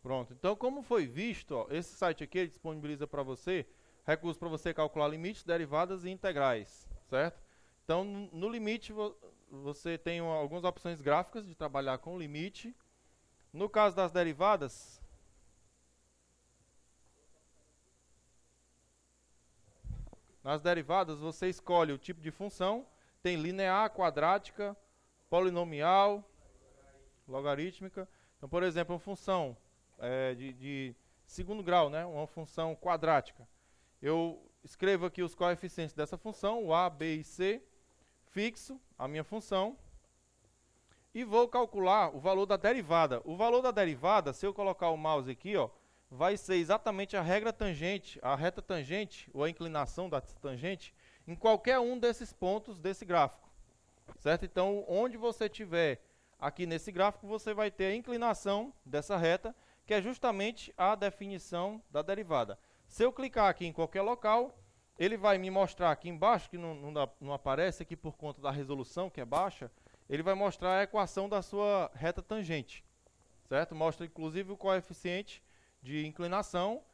Pronto. Então, como foi visto, ó, esse site aqui ele disponibiliza para você recursos para você calcular limites, derivadas e integrais, certo? Então, no limite, você tem algumas opções gráficas de trabalhar com limite. No caso das derivadas, nas derivadas você escolhe o tipo de função, tem linear, quadrática, polinomial, logarítmica. Então, por exemplo, uma função de segundo grau, né? Uma função quadrática. Eu escrevo aqui os coeficientes dessa função, o a, b e c, fixo a minha função e vou calcular o valor da derivada. O valor da derivada, se eu colocar o mouse aqui, ó, vai ser exatamente a regra tangente, a reta tangente ou a inclinação da tangente em qualquer um desses pontos desse gráfico, certo? Então, onde você tiver aqui nesse gráfico, você vai ter a inclinação dessa reta, que é justamente a definição da derivada. Se eu clicar aqui em qualquer local, ele vai me mostrar aqui embaixo, que não aparece aqui por conta da resolução, que é baixa, ele vai mostrar a equação da sua reta tangente, certo? Mostra inclusive o coeficiente de inclinação,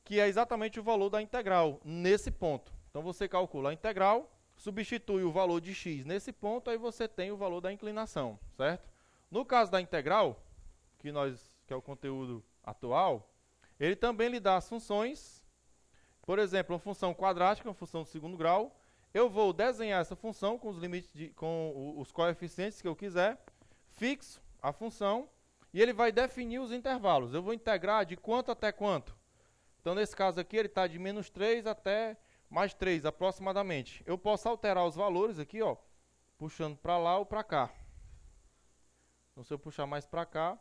que é exatamente o valor da integral nesse ponto. Então você calcula a integral, substitui o valor de x nesse ponto, aí você tem o valor da inclinação, certo? No caso da integral, que é o conteúdo atual, ele também lhe dá as funções. Por exemplo, uma função quadrática, uma função de segundo grau. Eu vou desenhar essa função com os limites com os coeficientes que eu quiser, fixo a função e ele vai definir os intervalos. Eu vou integrar de quanto até quanto. Então, nesse caso aqui, ele está de menos 3 até mais 3, aproximadamente. Eu posso alterar os valores aqui, ó, puxando para lá ou para cá. Então, se eu puxar mais para cá,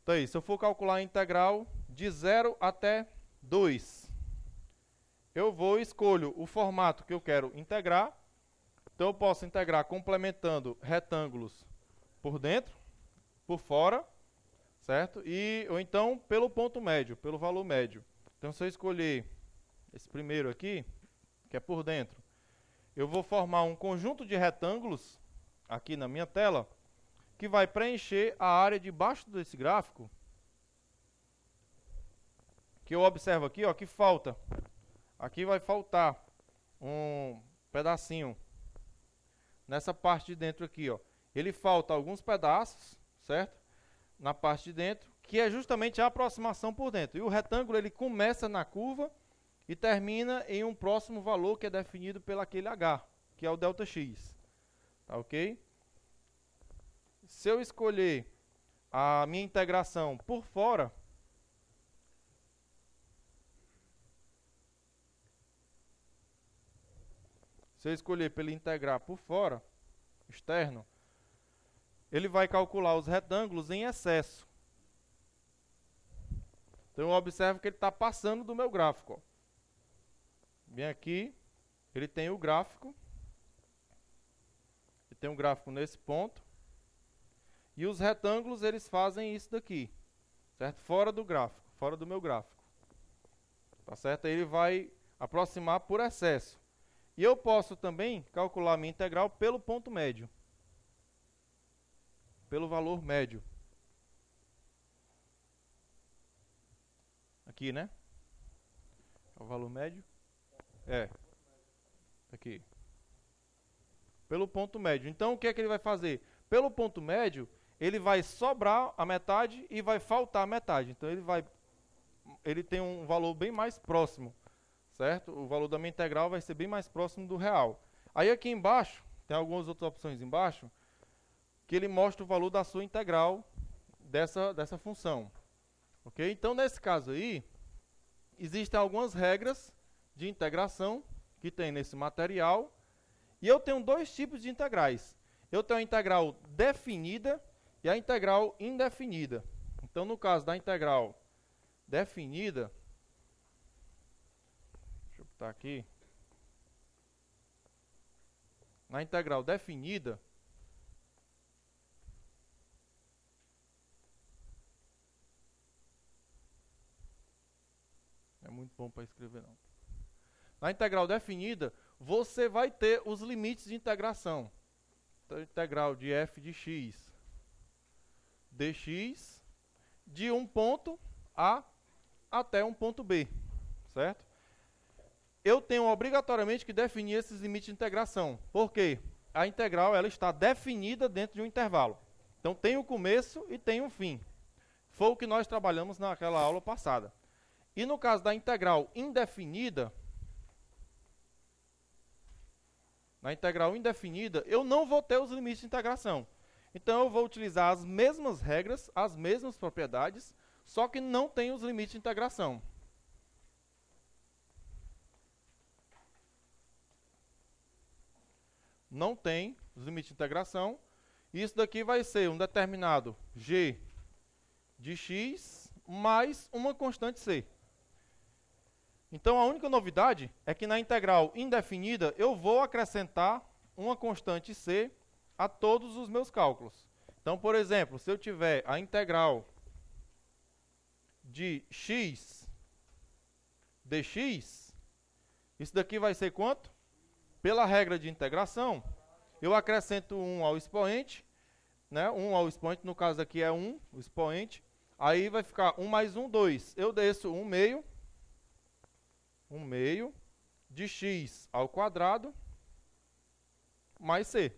então aí, se eu for calcular a integral de 0 até 2, eu vou e escolho o formato que eu quero integrar. Então, eu posso integrar complementando retângulos por dentro, por fora, certo? Ou então pelo ponto médio, pelo valor médio. Então, se eu escolher esse primeiro aqui, que é por dentro, eu vou formar um conjunto de retângulos aqui na minha tela, que vai preencher a área debaixo desse gráfico, que eu observo aqui, ó, que falta. Aqui vai faltar um pedacinho nessa parte de dentro aqui, ó. Ele falta alguns pedaços, certo? Na parte de dentro, que é justamente a aproximação por dentro. E o retângulo ele começa na curva e termina em um próximo valor que é definido pelo aquele h, que é o ΔX. Tá ok? Se eu escolher a minha integração por fora, se eu escolher para ele integrar por fora, externo, ele vai calcular os retângulos em excesso. Então eu observo que ele está passando do meu gráfico. Ó. Vem aqui, ele tem o gráfico. Ele tem um gráfico nesse ponto. E os retângulos, eles fazem isso daqui, certo? Fora do gráfico, fora do meu gráfico. Tá certo? Aí ele vai aproximar por excesso. E eu posso também calcular a minha integral pelo ponto médio. Pelo valor médio. Aqui, né? É o valor médio? É. Aqui. Pelo ponto médio. Então, o que é que ele vai fazer? Pelo ponto médio, ele vai sobrar a metade e vai faltar a metade. Então, ele tem um valor bem mais próximo, certo? O valor da minha integral vai ser bem mais próximo do real. Aí, aqui embaixo, tem algumas outras opções embaixo, que ele mostra o valor da sua integral dessa função. Ok? Então, nesse caso aí, existem algumas regras de integração que tem nesse material. E eu tenho dois tipos de integrais. Eu tenho a integral definida e a integral indefinida. Então, no caso da integral definida, deixa eu botar aqui. Na integral definida, não é muito bom para escrever não. Na integral definida, você vai ter os limites de integração. Então, integral de f de x dx de um ponto A até um ponto B, certo? Eu tenho obrigatoriamente que definir esses limites de integração. Por quê? A integral ela está definida dentro de um intervalo. Então tem um começo e tem um fim. Foi o que nós trabalhamos naquela aula passada. E no caso da integral indefinida, na integral indefinida, eu não vou ter os limites de integração. Então eu vou utilizar as mesmas regras, as mesmas propriedades, só que não tem os limites de integração. Não tem os limites de integração. Isso daqui vai ser um determinado g de x mais uma constante c. Então a única novidade é que na integral indefinida eu vou acrescentar uma constante c a todos os meus cálculos. Então, por exemplo, se eu tiver a integral de x dx, isso daqui vai ser quanto? Pela regra de integração, eu acrescento 1 ao expoente, né? 1 ao expoente, no caso aqui é 1, o expoente. Aí vai ficar 1 mais 1, 2. Eu desço 1 meio de x ao quadrado mais c.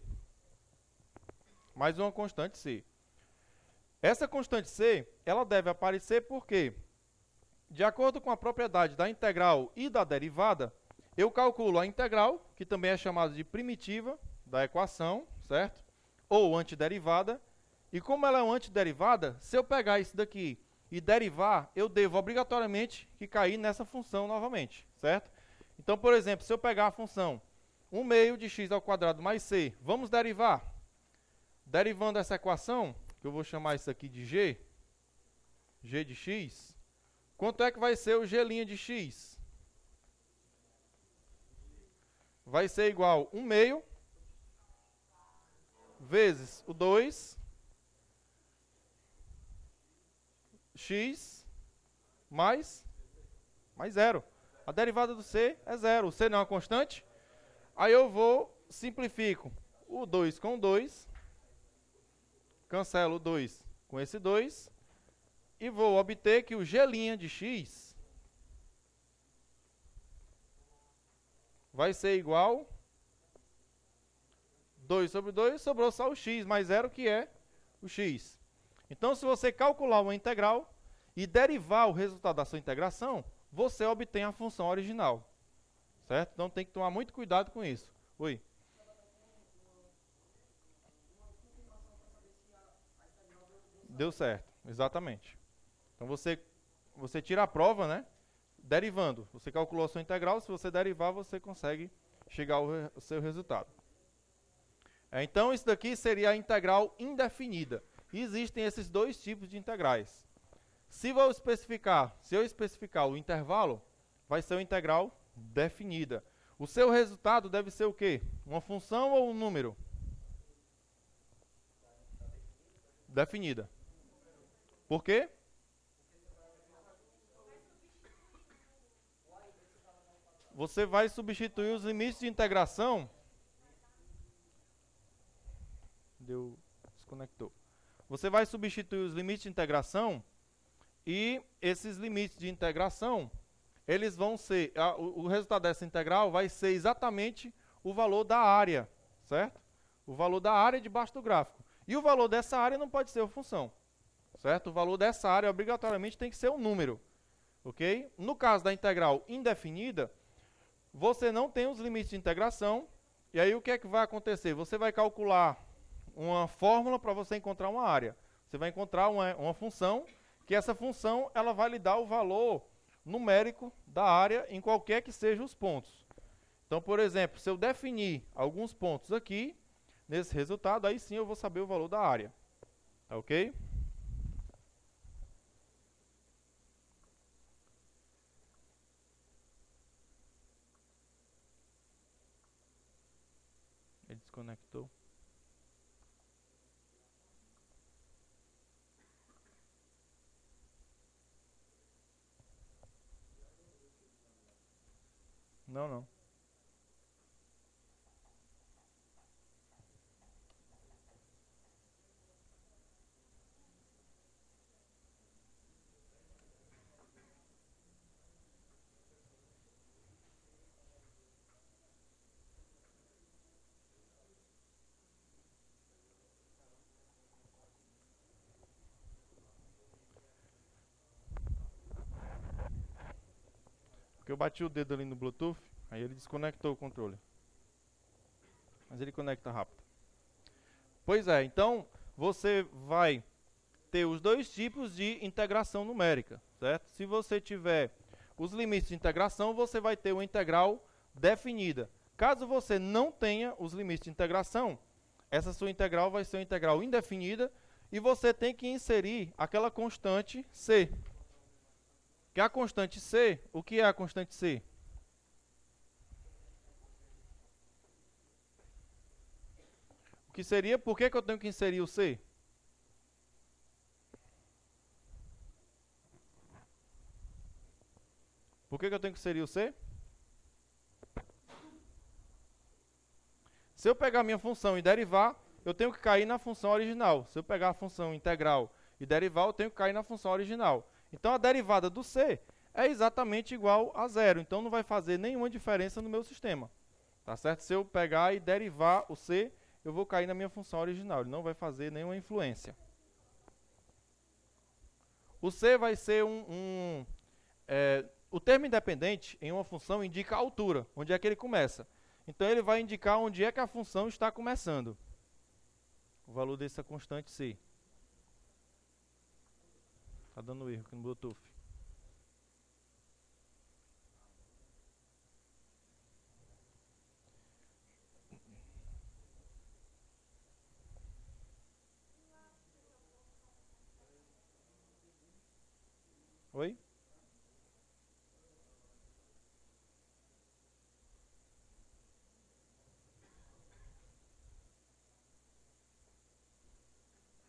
Mais uma constante c. Essa constante c, ela deve aparecer porque, de acordo com a propriedade da integral e da derivada, eu calculo a integral, que também é chamada de primitiva da equação, certo? Ou antiderivada. E como ela é uma antiderivada, se eu pegar isso daqui e derivar, eu devo obrigatoriamente que cair nessa função novamente, certo? Então, por exemplo, se eu pegar a função 1 meio de x ao quadrado mais c, vamos derivar. Derivando essa equação, que eu vou chamar isso aqui de g de x, quanto é que vai ser o g' de x? Vai ser igual a 1 meio vezes o 2 x mais zero. A derivada do c é zero. O c não é uma constante. Aí eu vou, simplifico o 2 com 2, cancelo o 2 com esse 2, e vou obter que o g' de x vai ser igual 2 sobre 2, sobrou só o x mais zero, que é o x. Então, se você calcular uma integral e derivar o resultado da sua integração, você obtém a função original. Certo? Então, tem que tomar muito cuidado com isso. Oi. Deu certo, exatamente. Então, você tira a prova, né? Derivando. Você calculou a sua integral, se você derivar, você consegue chegar ao seu resultado. Então, isso daqui seria a integral indefinida. E existem esses dois tipos de integrais. Se eu especificar o intervalo, vai ser uma integral definida. O seu resultado deve ser o quê? Uma função ou um número? Definida. Por quê? Você vai substituir os limites de integração. Desconectou. Você vai substituir os limites de integração e esses limites de integração, eles vão ser, o resultado dessa integral vai ser exatamente o valor da área, certo? O valor da área debaixo do gráfico. E o valor dessa área não pode ser uma função, certo? O valor dessa área obrigatoriamente tem que ser um número, ok? No caso da integral indefinida, você não tem os limites de integração, e aí o que é que vai acontecer? Você vai calcular uma fórmula para você encontrar uma área. Você vai encontrar uma função, que essa função ela vai lhe dar o valor numérico da área em qualquer que sejam os pontos. Então, por exemplo, se eu definir alguns pontos aqui, nesse resultado, aí sim eu vou saber o valor da área. Tá ok? Ele desconectou. Não. eu bati o dedo ali no Bluetooth, aí ele desconectou o controle. Mas ele conecta rápido. Pois é, então você vai ter os dois tipos de integração numérica, certo? Se você tiver os limites de integração, você vai ter uma integral definida. Caso você não tenha os limites de integração, essa sua integral vai ser uma integral indefinida e você tem que inserir aquela constante c. Que a constante c, o que é a constante c? O que seria, por que eu tenho que inserir o c? Por que eu tenho que inserir o c? Se eu pegar a minha função e derivar, eu tenho que cair na função original. Se eu pegar a função integral e derivar, eu tenho que cair na função original. Então, a derivada do c é exatamente igual a zero. Então, não vai fazer nenhuma diferença no meu sistema. Tá certo? Se eu pegar e derivar o c, eu vou cair na minha função original. Ele não vai fazer nenhuma influência. O c vai ser o termo independente em uma função indica a altura, onde é que ele começa. Então, ele vai indicar onde é que a função está começando. O valor dessa constante c. Está dando erro aqui no Bluetooth. Oi?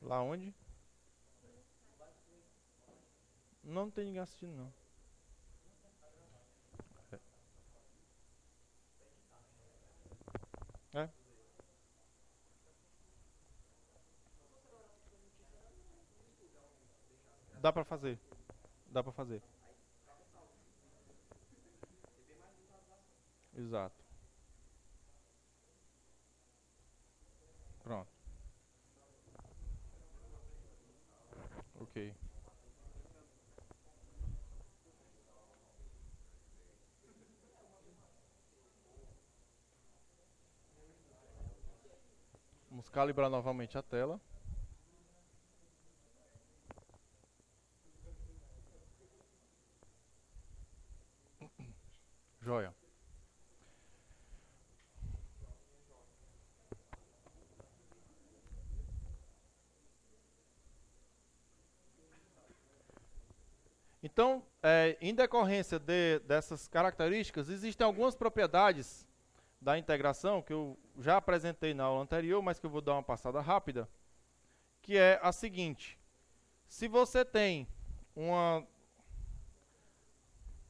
Lá onde? Não tem ninguém assistindo, não. É? Dá pra fazer. Dá pra fazer. Exato. Pronto. Ok. Vamos calibrar novamente a tela. Joia. Então, em decorrência dessas características, existem algumas propriedades da integração que eu já apresentei na aula anterior, mas que eu vou dar uma passada rápida, que é a seguinte. Se você tem vou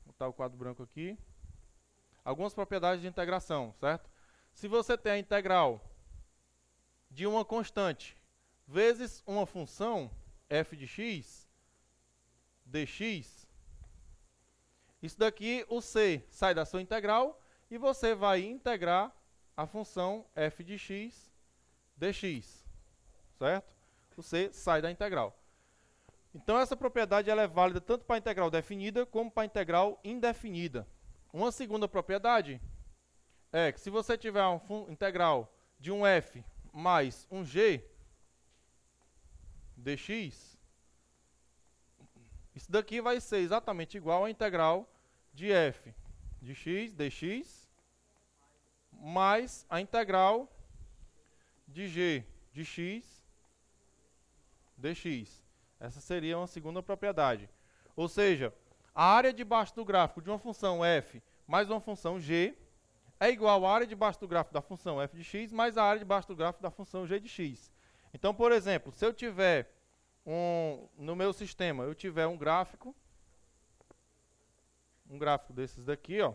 botar o quadro branco aqui. Algumas propriedades de integração, certo? Se você tem a integral de uma constante vezes uma função f de x, dx, isso daqui, o c sai da sua integral e você vai integrar a função f de x, dx, certo? O c sai da integral. Então, essa propriedade ela é válida tanto para a integral definida como para a integral indefinida. Uma segunda propriedade é que se você tiver uma integral de um f mais um g dx, isso daqui vai ser exatamente igual à integral de f de x dx mais a integral de g de x dx. Essa seria uma segunda propriedade. Ou seja, a área debaixo do gráfico de uma função f mais uma função g é igual à área debaixo do gráfico da função f de x mais a área debaixo do gráfico da função g de x. Então, por exemplo, se eu tiver no meu sistema, eu tiver um gráfico desses daqui, ó,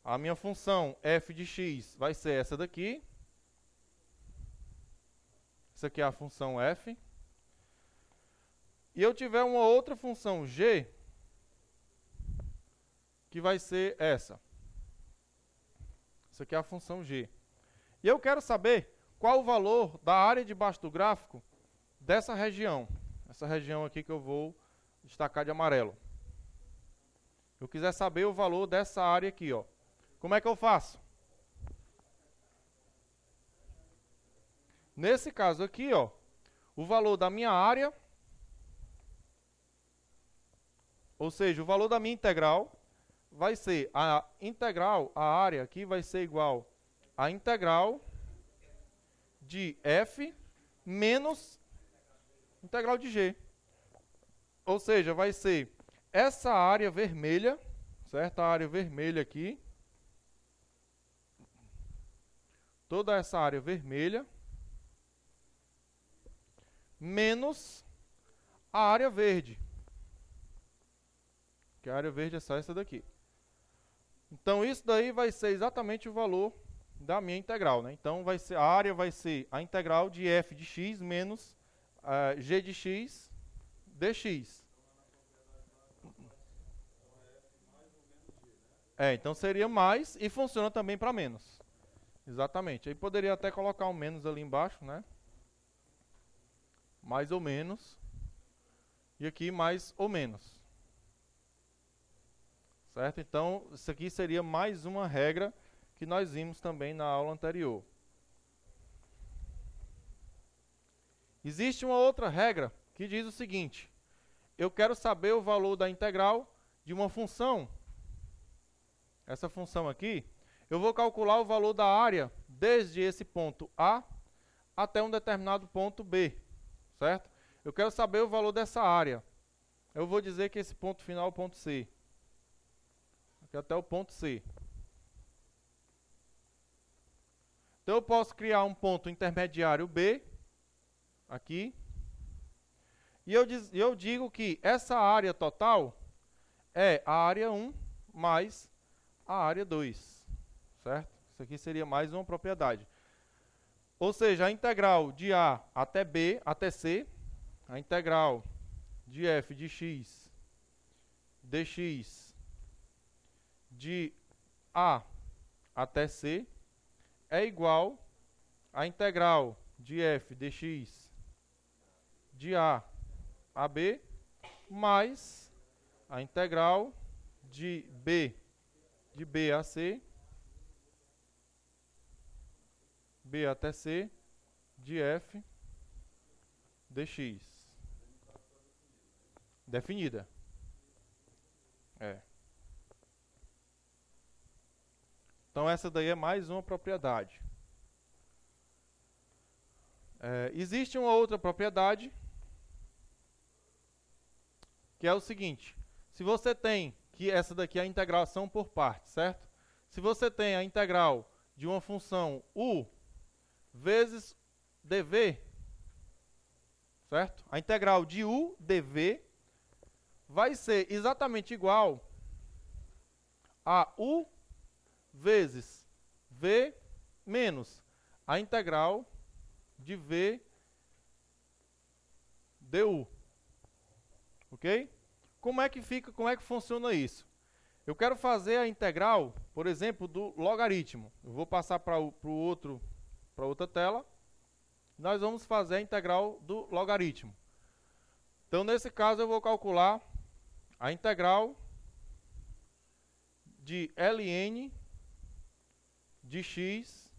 a minha função f de x vai ser essa daqui. Essa aqui é a função f. E eu tiver uma outra função g, que vai ser essa. Essa aqui é a função g. E eu quero saber qual o valor da área debaixo do gráfico dessa região. Essa região aqui que eu vou destacar de amarelo. eu quiser saber o valor dessa área aqui, ó. Como é que eu faço? Nesse caso aqui, ó, o valor da minha área, ou seja, o valor da minha integral, vai ser a integral, a área aqui vai ser igual a integral de f menos integral de g. Ou seja, vai ser essa área vermelha, certo? A área vermelha aqui, toda essa área vermelha, menos a área verde, que a área verde é só essa daqui. Então, isso daí vai ser exatamente o valor da minha integral, né? Então, a área vai ser a integral de f de x menos g de x dx. Então seria mais e funciona também para menos. Exatamente. Aí poderia até colocar um menos ali embaixo, né? Mais ou menos. E aqui mais ou menos. Certo? Então, isso aqui seria mais uma regra que nós vimos também na aula anterior. Existe uma outra regra que diz o seguinte: eu quero saber o valor da integral de uma função. Essa função aqui, eu vou calcular o valor da área desde esse ponto A até um determinado ponto B, certo? Eu quero saber o valor dessa área. Eu vou dizer que esse ponto final é o ponto C. Aqui até o ponto C. Então eu posso criar um ponto intermediário B, aqui. E eu digo que essa área total é a área 1 mais a área 2, certo? Isso aqui seria mais uma propriedade. Ou seja, a integral de A até B, até C, a integral de f de x dx de A até C é igual à integral de f dx de A a B mais a integral de B a C, B até C, de f dx. Definida. Então, essa daí é mais uma propriedade. Existe uma outra propriedade, que é o seguinte: se você tem, que essa daqui é a integração por partes, certo? Se você tem a integral de uma função u vezes dv, certo? A integral de u dv vai ser exatamente igual a u vezes v menos a integral de v du. Ok? Como é que funciona isso? Eu quero fazer a integral, por exemplo, do logaritmo. Eu vou passar para outra tela. Nós vamos fazer a integral do logaritmo. Então, nesse caso, eu vou calcular a integral de ln de x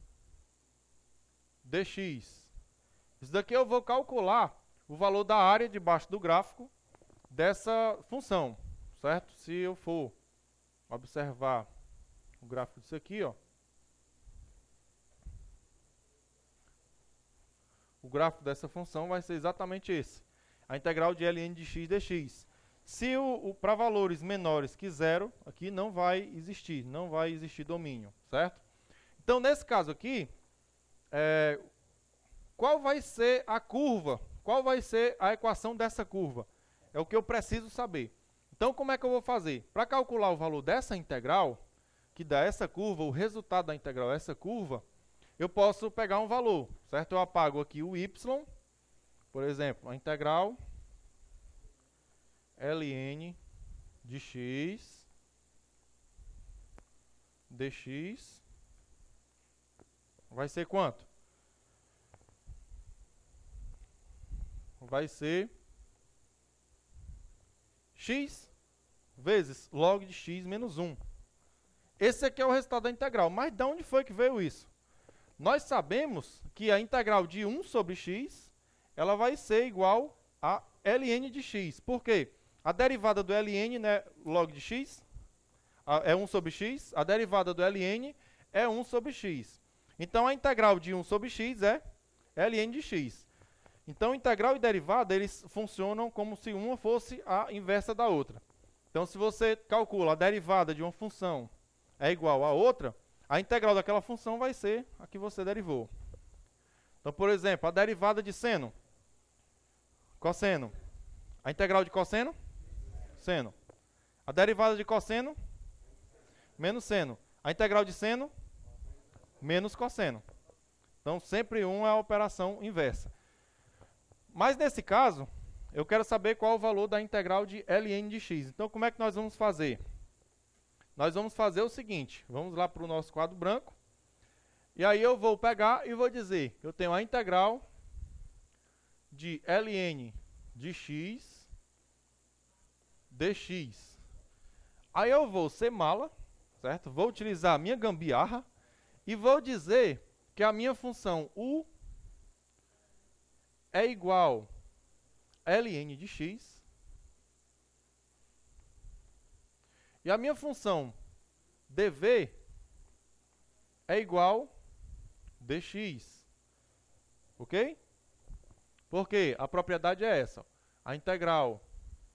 dx. Isso daqui eu vou calcular o valor da área debaixo do gráfico dessa função, certo? Se eu for observar o gráfico disso aqui, ó, o gráfico dessa função vai ser exatamente esse, a integral de ln de x dx. Se para valores menores que zero, aqui não vai existir domínio, certo? Então, nesse caso aqui, qual vai ser a curva? Qual vai ser a equação dessa curva? É o que eu preciso saber. Então, como é que eu vou fazer? Para calcular o valor dessa integral, que dá essa curva, o resultado da integral é essa curva, eu posso pegar um valor, certo? Eu apago aqui o y, por exemplo, a integral ln de x dx vai ser quanto? Vai ser x vezes log de x menos 1. Esse aqui é o resultado da integral. Mas de onde foi que veio isso? Nós sabemos que a integral de 1 sobre x, ela vai ser igual a ln de x. Por quê? A derivada do ln, né, log de x, é 1 sobre x. A derivada do ln é 1 sobre x. Então, a integral de 1 sobre x é ln de x. Então, integral e derivada, eles funcionam como se uma fosse a inversa da outra. Então, se você calcula a derivada de uma função é igual a outra, a integral daquela função vai ser a que você derivou. Então, por exemplo, a derivada de seno, cosseno. A integral de cosseno, seno. A derivada de cosseno, menos seno. A integral de seno, menos cosseno. Então, sempre um é a operação inversa. Mas, nesse caso, eu quero saber qual é o valor da integral de ln de x. Então, como é que nós vamos fazer? Nós vamos fazer o seguinte. Vamos lá para o nosso quadro branco. E aí eu vou pegar e vou dizer, eu tenho a integral de ln de x dx. Aí eu vou ser mala, certo? Vou utilizar a minha gambiarra e vou dizer que a minha função u é igual a ln de x. E a minha função dv é igual a dx. Ok? Porque a propriedade é essa. A integral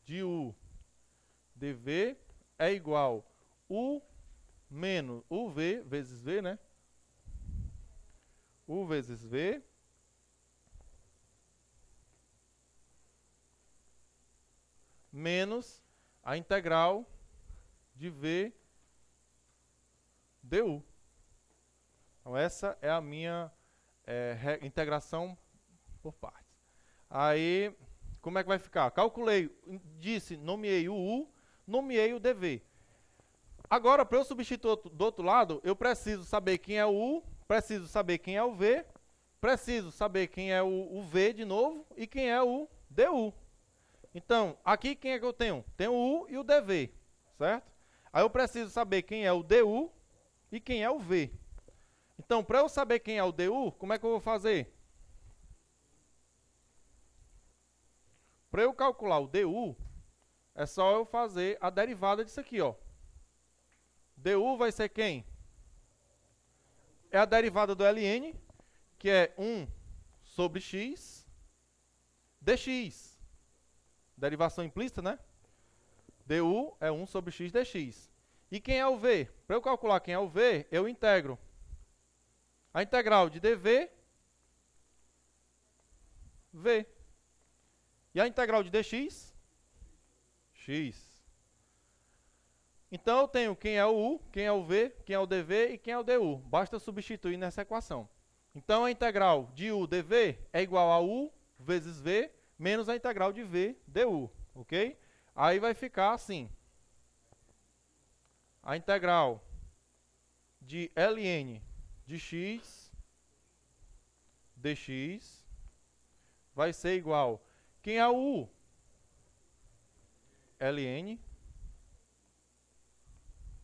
de u dv é igual a u menos uv vezes v, né? U vezes v menos a integral de v du. Então, essa é a minha integração por partes. Aí, como é que vai ficar? Calculei, nomeei o u, nomeei o dv. Agora, para eu substituir do outro lado, eu preciso saber quem é o u, preciso saber quem é o v, preciso saber quem é o v de novo e quem é o du. Então, aqui quem é que eu tenho? Tenho o u e o dv, certo? Aí eu preciso saber quem é o du e quem é o v. Então, para eu saber quem é o du, como é que eu vou fazer? Para eu calcular o du, é só eu fazer a derivada disso aqui, ó. Du vai ser quem? É a derivada do ln, que é 1 sobre x dx. Derivação implícita, né? Du é 1 sobre x dx. E quem é o v? Para eu calcular quem é o v, eu integro a integral de dv, v. E a integral de dx, x. Então, eu tenho quem é o u, quem é o v, quem é o dv e quem é o du. Basta substituir nessa equação. Então, a integral de u dv é igual a u vezes v menos a integral de v du, ok? Aí vai ficar assim. A integral de ln de x dx vai ser igual. Quem é o u? Ln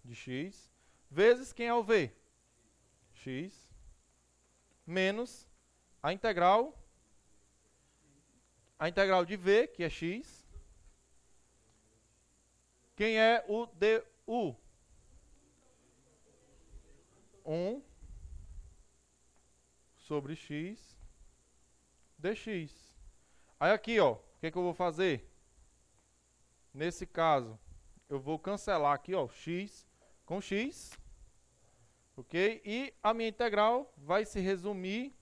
de x vezes quem é o v? X menos a integral de v, que é x. Quem é o du? 1 sobre x dx. Aí aqui, ó, o que eu vou fazer? Nesse caso, eu vou cancelar aqui, ó, x com x, ok? E a minha integral vai se resumir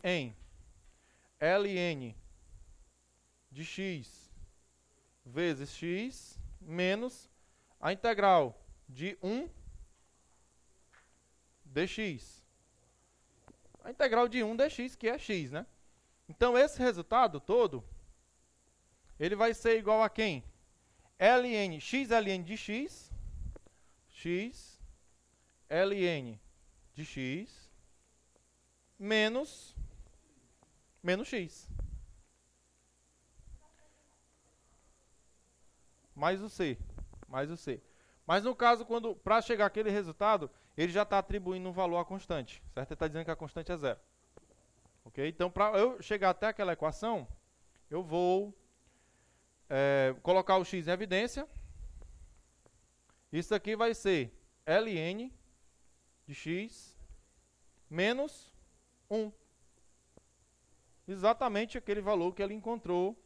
em ln de x vezes x menos a integral de 1 dx. A integral de 1 dx, que é x, né? Então, esse resultado todo, ele vai ser igual a quem? Xln de x, x, ln de x, menos x. mais o C, mais o C. Mas no caso, quando para chegar aquele resultado, ele já está atribuindo um valor à constante, certo? Ele está dizendo que a constante é zero. Ok? Então, para eu chegar até aquela equação, eu vou colocar o x em evidência. Isso aqui vai ser ln de x menos 1. Exatamente aquele valor que ele encontrou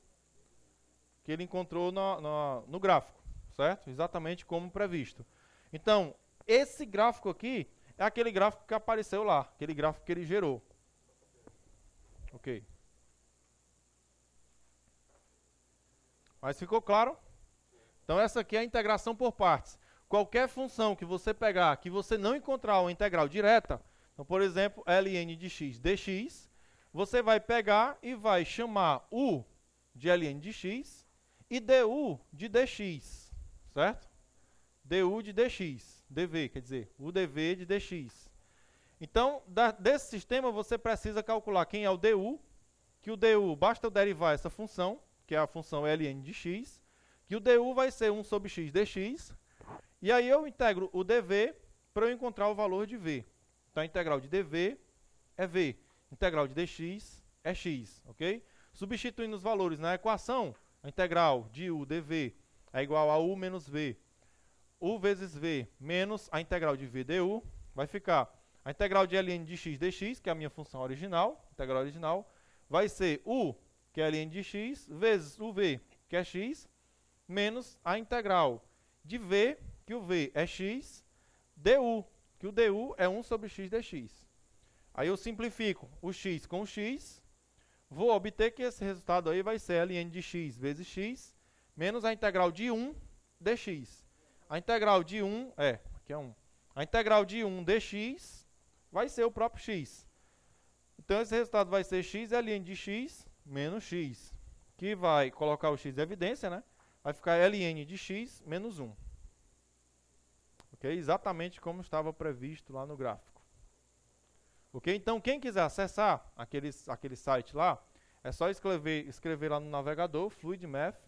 no gráfico, certo? Exatamente como previsto. Então, esse gráfico aqui é aquele gráfico que apareceu lá, aquele gráfico que ele gerou. Ok. Mas ficou claro? Então, essa aqui é a integração por partes. Qualquer função que você pegar, que você não encontrar uma integral direta, então, por exemplo, ln de x dx, você vai pegar e vai chamar u de ln de x e du de dx, certo? Du de dx, dv, quer dizer, u dv de dx. Então, desse sistema, você precisa calcular quem é o du, que o du, basta eu derivar essa função, que é a função ln de x, que o du vai ser 1 sobre x dx, e aí eu integro o dv para eu encontrar o valor de v. Então, a integral de dv é v, integral de dx é x, ok? Substituindo os valores na equação, a integral de u dv é igual a u menos v. U vezes v menos a integral de v du vai ficar a integral de ln de x dx, que é a minha função original, integral original, vai ser u, que é ln de x, vezes o v, que é x, menos a integral de v, que o v é x, du, que o du é 1 sobre x dx. Aí eu simplifico o x com o x, vou obter que esse resultado aí vai ser ln de x vezes x, menos a integral de 1 dx. A integral de 1, aqui é 1. A integral de 1 dx vai ser o próprio x. Então, esse resultado vai ser x ln de x menos x, que vai colocar o x em evidência, né? Vai ficar ln de x menos 1. Ok? Exatamente como estava previsto lá no gráfico. Ok? Então, quem quiser acessar aquele site lá, é só escrever lá no navegador, Fluid Math,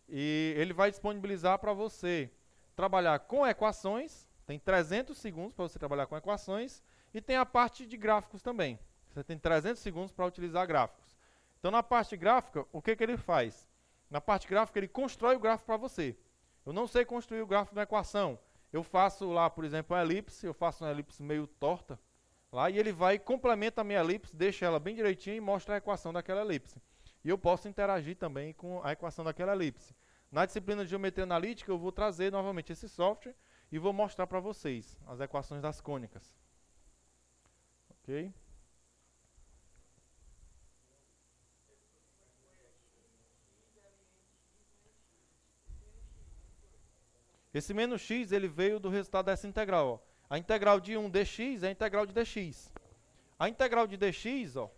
e ele vai disponibilizar para você trabalhar com equações. Tem 300 segundos para você trabalhar com equações, e tem a parte de gráficos também. Você tem 300 segundos para utilizar gráficos. Então, na parte gráfica, o que ele faz? Na parte gráfica, ele constrói o gráfico para você. Eu não sei construir o gráfico da equação. Eu faço lá, por exemplo, uma elipse, eu faço uma elipse meio torta, lá, e ele vai e complementa a minha elipse, deixa ela bem direitinho e mostra a equação daquela elipse. E eu posso interagir também com a equação daquela elipse. Na disciplina de Geometria Analítica, eu vou trazer novamente esse software e vou mostrar para vocês as equações das cônicas. Ok? Esse menos x, ele veio do resultado dessa integral. Ó. A integral de 1 dx é a integral de dx. A integral de dx, ó,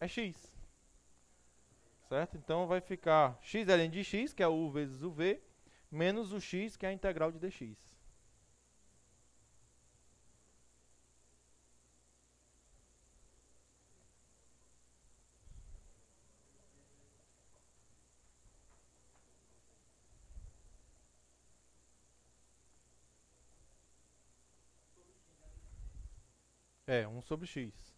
é x. Certo? Então, vai ficar x ln de x, que é o u vezes o v, menos o x, que é a integral de dx. É, 1 sobre x.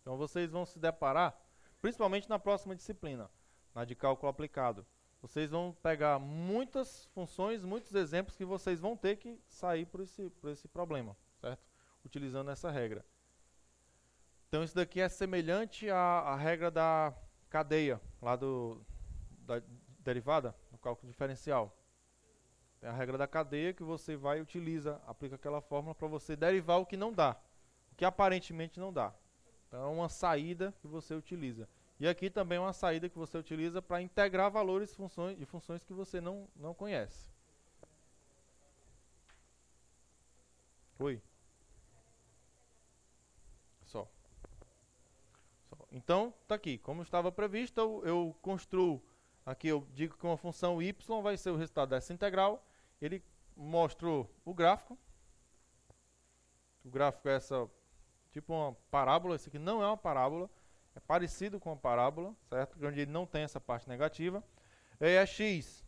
Então, vocês vão se deparar, principalmente na próxima disciplina, na de cálculo aplicado. Vocês vão pegar muitas funções, muitos exemplos que vocês vão ter que sair por esse problema, certo? Utilizando essa regra. Então, isso daqui é semelhante à regra da cadeia, lá da derivada, no cálculo diferencial. Tem a regra da cadeia que você vai e utiliza, aplica aquela fórmula para você derivar o que não dá, o que aparentemente não dá. Então, é uma saída que você utiliza. E aqui também é uma saída que você utiliza para integrar valores de funções que você não conhece. Oi? Só. Então, está aqui. Como estava previsto, eu construo, aqui eu digo que uma função y vai ser o resultado dessa integral. Ele mostro o gráfico. O gráfico é essa, tipo uma parábola. Esse aqui não é uma parábola, é parecido com uma parábola, certo? Onde ele não tem essa parte negativa. Aí é x,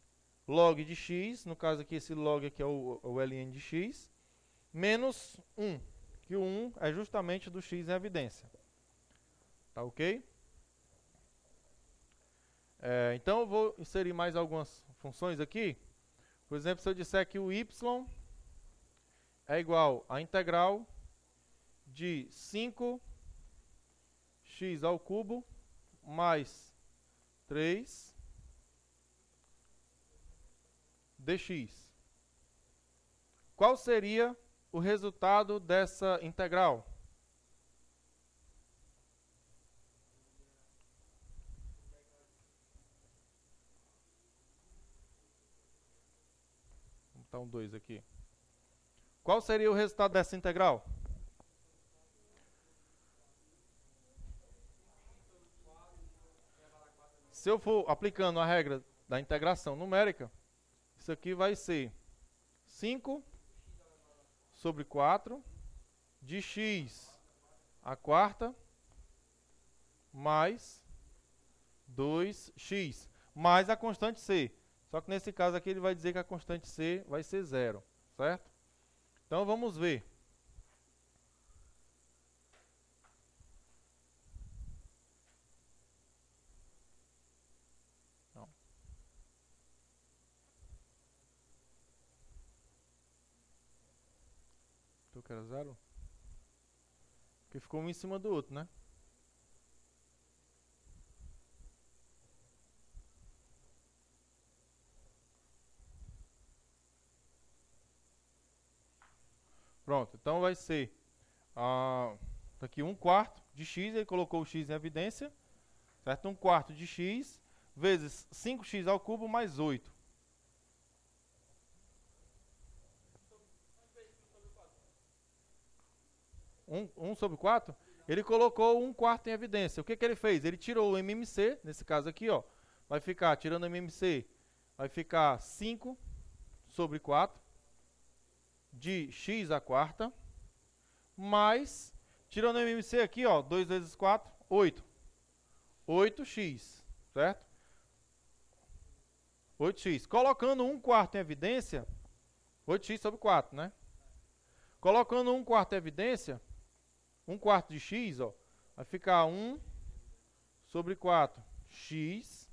log de x, no caso aqui esse log aqui é o ln de x, menos 1, que o 1 é justamente do x em evidência. Tá ok? Então eu vou inserir mais algumas funções aqui. Por exemplo, se eu disser que o y é igual à integral de 5x ao cubo mais 3 dx. Qual seria o resultado dessa integral? Vou botar um 2 aqui. Qual seria o resultado dessa integral? Se eu for aplicando a regra da integração numérica, isso aqui vai ser 5 sobre 4 de x à quarta mais 2x, mais a constante c. Só que nesse caso aqui ele vai dizer que a constante c vai ser 0, certo? Então vamos ver. Não. Tu quer 0? Porque ficou um em cima do outro, né? Pronto, então vai ser aqui 1/4 de x, ele colocou o x em evidência, certo? 1/4 de x vezes 5x ao cubo mais 8. Um sobre 4? Ele colocou 1/4 em evidência. O que ele fez? Ele tirou o MMC, nesse caso aqui, ó, vai ficar, tirando o MMC, vai ficar 5 sobre 4 de x à quarta, mais, tirando o MMC aqui, ó, 2 vezes 4, 8. 8x, certo? 8x. Colocando 1/4 em evidência, 8x sobre 4, né? Colocando 1/4 em evidência, 1/4 de x, ó, vai ficar 1 sobre 4x.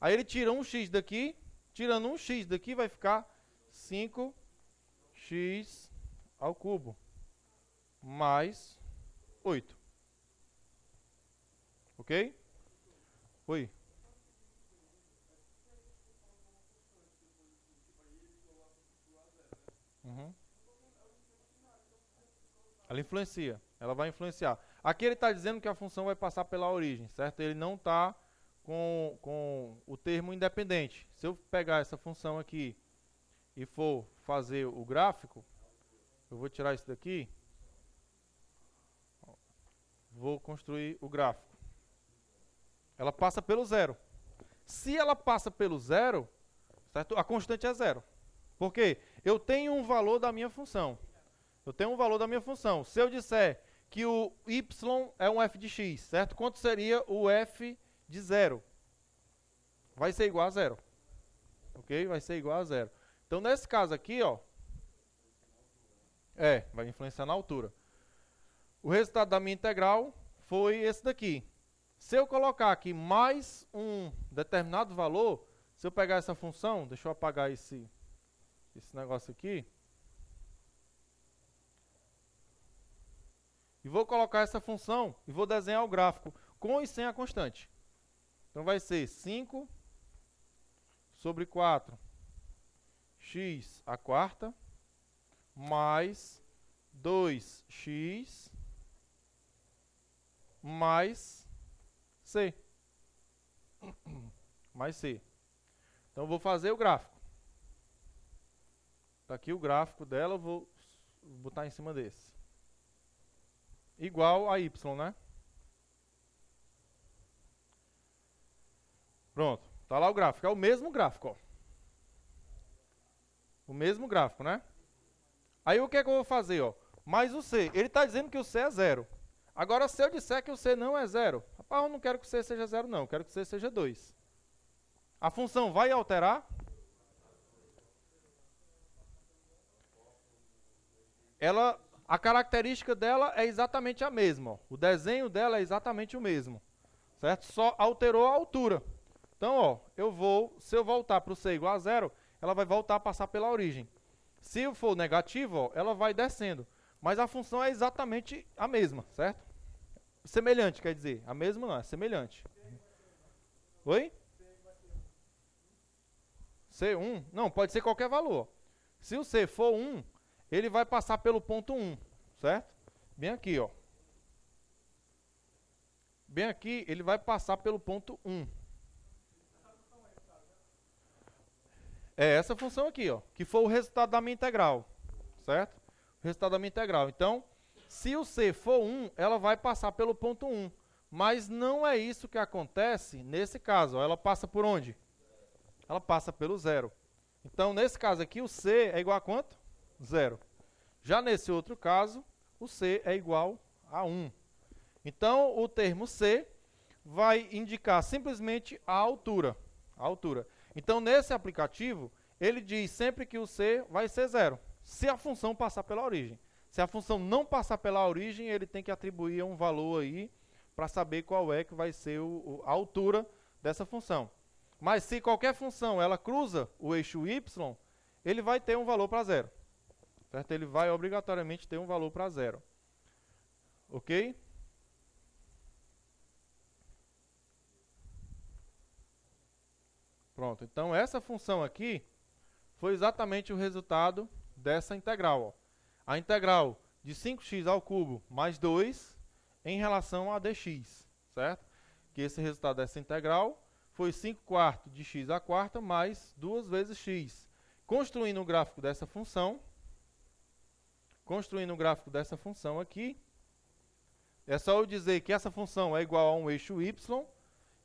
Aí ele tira um x daqui, tirando um x daqui vai ficar 5x ao cubo mais 8. Ok? Oi. Uhum. Ela influencia, ela vai influenciar. Aqui ele está dizendo que a função vai passar pela origem, certo? Ele não está com o termo independente. Se eu pegar essa função aqui e for fazer o gráfico, eu vou tirar isso daqui, vou construir o gráfico. Ela passa pelo zero. Se ela passa pelo zero, certo? A constante é zero. Por quê? Eu tenho um valor da minha função. Eu tenho um valor da minha função. Se eu disser que o y é um f de x, certo? Quanto seria o f de 0? Vai ser igual a 0. Ok? Vai ser igual a 0. Então, nesse caso aqui, ó, vai influenciar na altura. O resultado da minha integral foi esse daqui. Se eu colocar aqui mais um determinado valor, se eu pegar essa função, deixa eu apagar esse negócio aqui, e vou colocar essa função e vou desenhar o gráfico com e sem a constante. Então vai ser 5 sobre 4 x à quarta mais 2x mais c. Mais c. Então eu vou fazer o gráfico. Está aqui o gráfico dela, eu vou botar em cima desse. Igual a y, né? Pronto, tá lá o gráfico, é o mesmo gráfico, ó. O mesmo gráfico, né? Aí o que é que eu vou fazer, ó? Mais o C. Ele está dizendo que o C é 0. Agora, se eu disser que o C não é 0, rapaz, eu não quero que o C seja 0, não. Eu quero que o C seja 2. A função vai alterar? A característica dela é exatamente a mesma. Ó. O desenho dela é exatamente o mesmo. Certo? Só alterou a altura. Então, ó, se eu voltar para o C igual a 0, ela vai voltar a passar pela origem. Se for negativo, ó, ela vai descendo. Mas a função é exatamente a mesma, certo? Semelhante, quer dizer. A mesma não, é semelhante. Oi? C1? Não, pode ser qualquer valor. Se o C for 1, ele vai passar pelo ponto 1, certo? Bem aqui, ó. Bem aqui, ele vai passar pelo ponto 1. É essa função aqui, ó, que foi o resultado da minha integral, certo? O resultado da minha integral. Então, se o C for 1, ela vai passar pelo ponto 1. Mas não é isso que acontece nesse caso. Ó. Ela passa por onde? Ela passa pelo 0. Então, nesse caso aqui, o C é igual a quanto? 0. Já nesse outro caso, o C é igual a 1. Então, o termo C vai indicar simplesmente a altura. A altura. Então, nesse aplicativo, ele diz sempre que o C vai ser 0, se a função passar pela origem. Se a função não passar pela origem, ele tem que atribuir um valor aí para saber qual é que vai ser a altura dessa função. Mas se qualquer função ela cruza o eixo y, ele vai ter um valor para 0. Certo? Ele vai obrigatoriamente ter um valor para 0. Ok? Pronto, então essa função aqui foi exatamente o resultado dessa integral. Ó. A integral de 5x ao cubo mais 2 em relação a dx, certo? Que esse resultado dessa integral foi 5 quartos de x à quarta mais 2 vezes x. Construindo o gráfico dessa função, aqui, é só eu dizer que essa função é igual a um eixo y,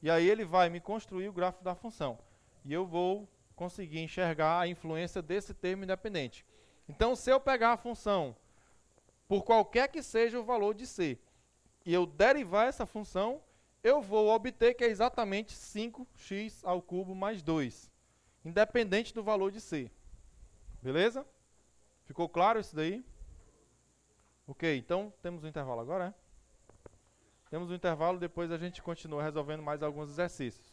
e aí ele vai me construir o gráfico da função. E eu vou conseguir enxergar a influência desse termo independente. Então, se eu pegar a função, por qualquer que seja o valor de C, e eu derivar essa função, eu vou obter que é exatamente 5x ao cubo mais 2, independente do valor de C. Beleza? Ficou claro isso daí? Ok, então temos um intervalo agora, né? Temos um intervalo, depois a gente continua resolvendo mais alguns exercícios.